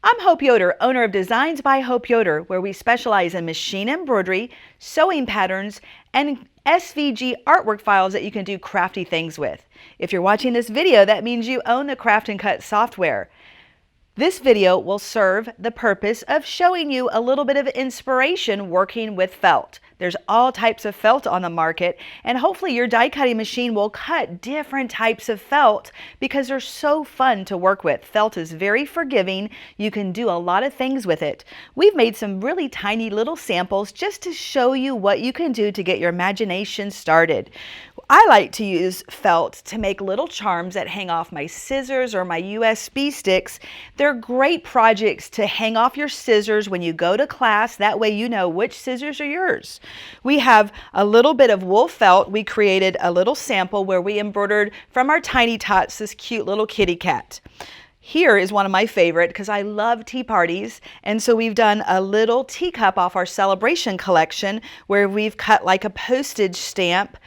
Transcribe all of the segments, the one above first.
I'm Hope Yoder, owner of Designs by Hope Yoder, where we specialize in machine embroidery, sewing patterns, and SVG artwork files that you can do crafty things with. If you're watching this video, that means you own the Craft and Cut software. This video will serve the purpose of showing you a little bit of inspiration working with felt. There's all types of felt on the market, and hopefully your die cutting machine will cut different types of felt because they're so fun to work with. Felt is very forgiving. You can do a lot of things with it. We've made some really tiny little samples just to show you what you can do to get your imagination started. I like to use felt to make little charms that hang off my scissors or my USB sticks. They're great projects to hang off your scissors when you go to class. That way you know which scissors are yours. We have a little bit of wool felt. We created a little sample where we embroidered from our Tiny Tots this cute little kitty cat. Here is one of my favorite because I love tea parties, and so we've done a little teacup off our celebration collection where we've cut like a postage stamp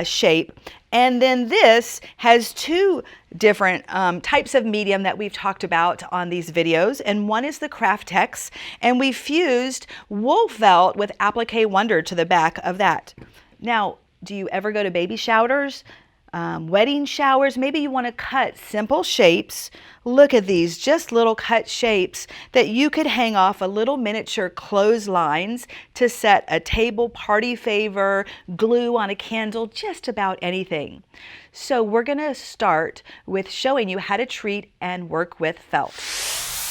shape. And then this has two different types of medium that we've talked about on these videos, and one is the Craftex, and we fused wool felt with Applique Wonder to the back of that. Now, do you ever go to baby showers? Wedding showers? Maybe you want to cut simple shapes. Look at these, just little cut shapes that you could hang off a little miniature clotheslines to set a table, party favor, glue on a candle, just about anything. So we're going to start with showing you how to treat and work with felt.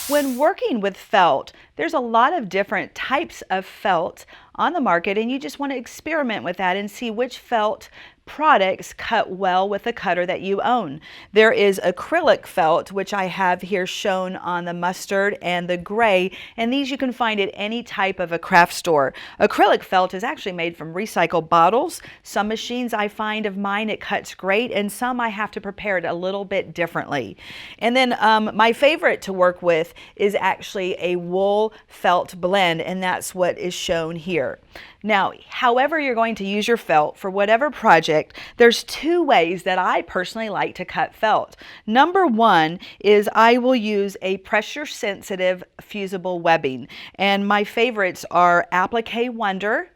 When working with felt, there's a lot of different types of felt on the market, and you just want to experiment with that and see which felt products cut well with the cutter that you own. There is acrylic felt, which I have here shown on the mustard and the gray, and these you can find at any type of a craft store. Acrylic felt is actually made from recycled bottles. Some machines I find of mine, it cuts great, and some I have to prepare it a little bit differently. And then my favorite to work with is actually a wool felt blend, and that's what is shown here. Now, however you're going to use your felt for whatever project, there's two ways that I personally like to cut felt. Number one is I will use a pressure sensitive fusible webbing, and my favorites are Applique Wonder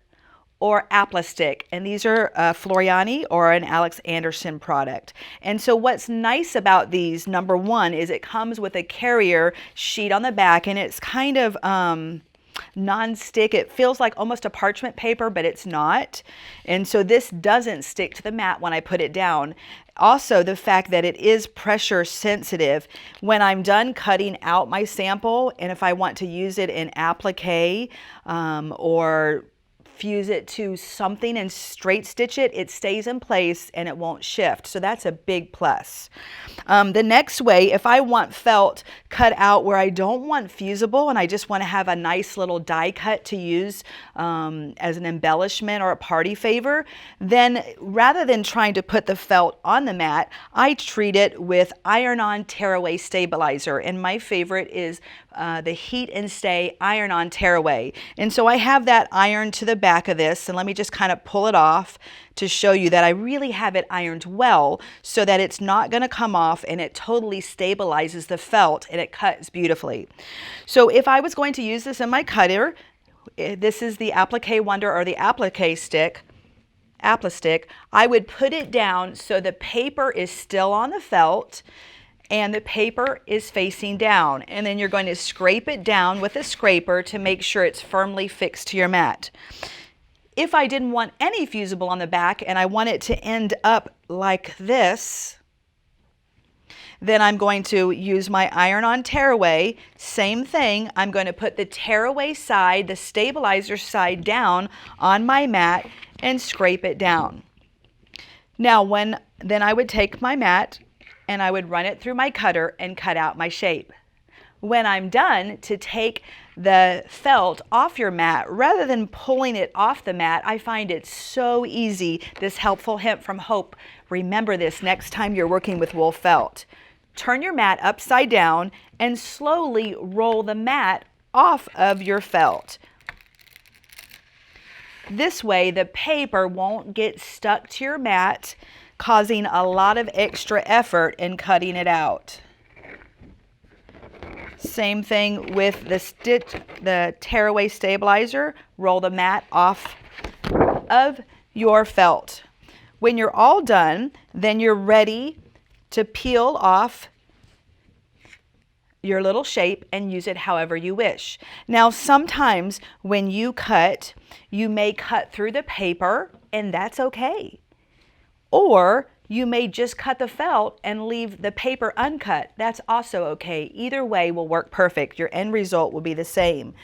or Aplastic, and these are Floriani or an Alex Anderson product. And so what's nice about these, number one, is it comes with a carrier sheet on the back, and it's kind of non-stick. It feels like almost a parchment paper, but it's not. And so this doesn't stick to the mat when I put it down. Also, the fact that it is pressure sensitive, when I'm done cutting out my sample, and if I want to use it in applique or fuse it to something and straight stitch it, it stays in place and it won't shift. So that's a big plus. The next way, if I want felt cut out where I don't want fusible and I just want to have a nice little die cut to use as an embellishment or a party favor, then rather than trying to put the felt on the mat, I treat it with iron-on tearaway stabilizer. And my favorite is the Heat and Stay iron-on tearaway. And so I have that iron to the back of this, and let me just kind of pull it off to show you that I really have it ironed well so that it's not going to come off, and it totally stabilizes the felt and it cuts beautifully. So if I was going to use this in my cutter, this is the Applique Wonder or the Applique stick, Aplastic, I would put it down so the paper is still on the felt and the paper is facing down, and then you're going to scrape it down with a scraper to make sure it's firmly fixed to your mat. If I didn't want any fusible on the back and I want it to end up like this, then I'm going to use my iron-on tearaway. Same thing, I'm going to put the tearaway side, the stabilizer side down on my mat and scrape it down. Now then I would take my mat and I would run it through my cutter and cut out my shape. When I'm done, to take the felt off your mat, rather than pulling it off the mat, I find it so easy. This helpful hint from Hope. Remember this next time you're working with wool felt. Turn your mat upside down and slowly roll the mat off of your felt. This way the paper won't get stuck to your mat, causing a lot of extra effort in cutting it out. Same thing with the tearaway stabilizer. Roll the mat off of your felt. When you're all done, then you're ready to peel off your little shape and use it however you wish. Now, sometimes when you cut, you may cut through the paper, and that's okay. Or you may just cut the felt and leave the paper uncut. That's also okay. Either way will work perfect. Your end result will be the same.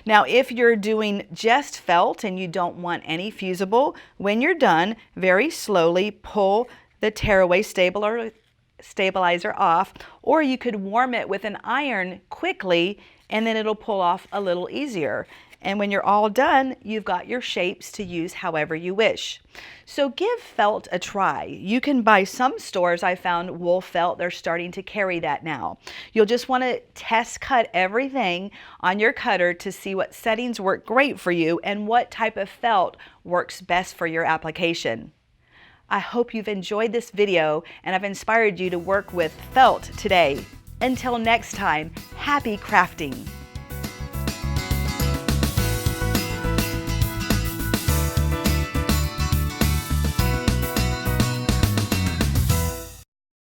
Now, if you're doing just felt and you don't want any fusible, when you're done, very slowly pull the tearaway stabilizer off, or you could warm it with an iron quickly and then it'll pull off a little easier. And when you're all done, you've got your shapes to use however you wish. So give felt a try. You can buy some stores, I found wool felt, they're starting to carry that now. You'll just want to test cut everything on your cutter to see what settings work great for you and what type of felt works best for your application. I hope you've enjoyed this video and I've inspired you to work with felt today. Until next time, happy crafting!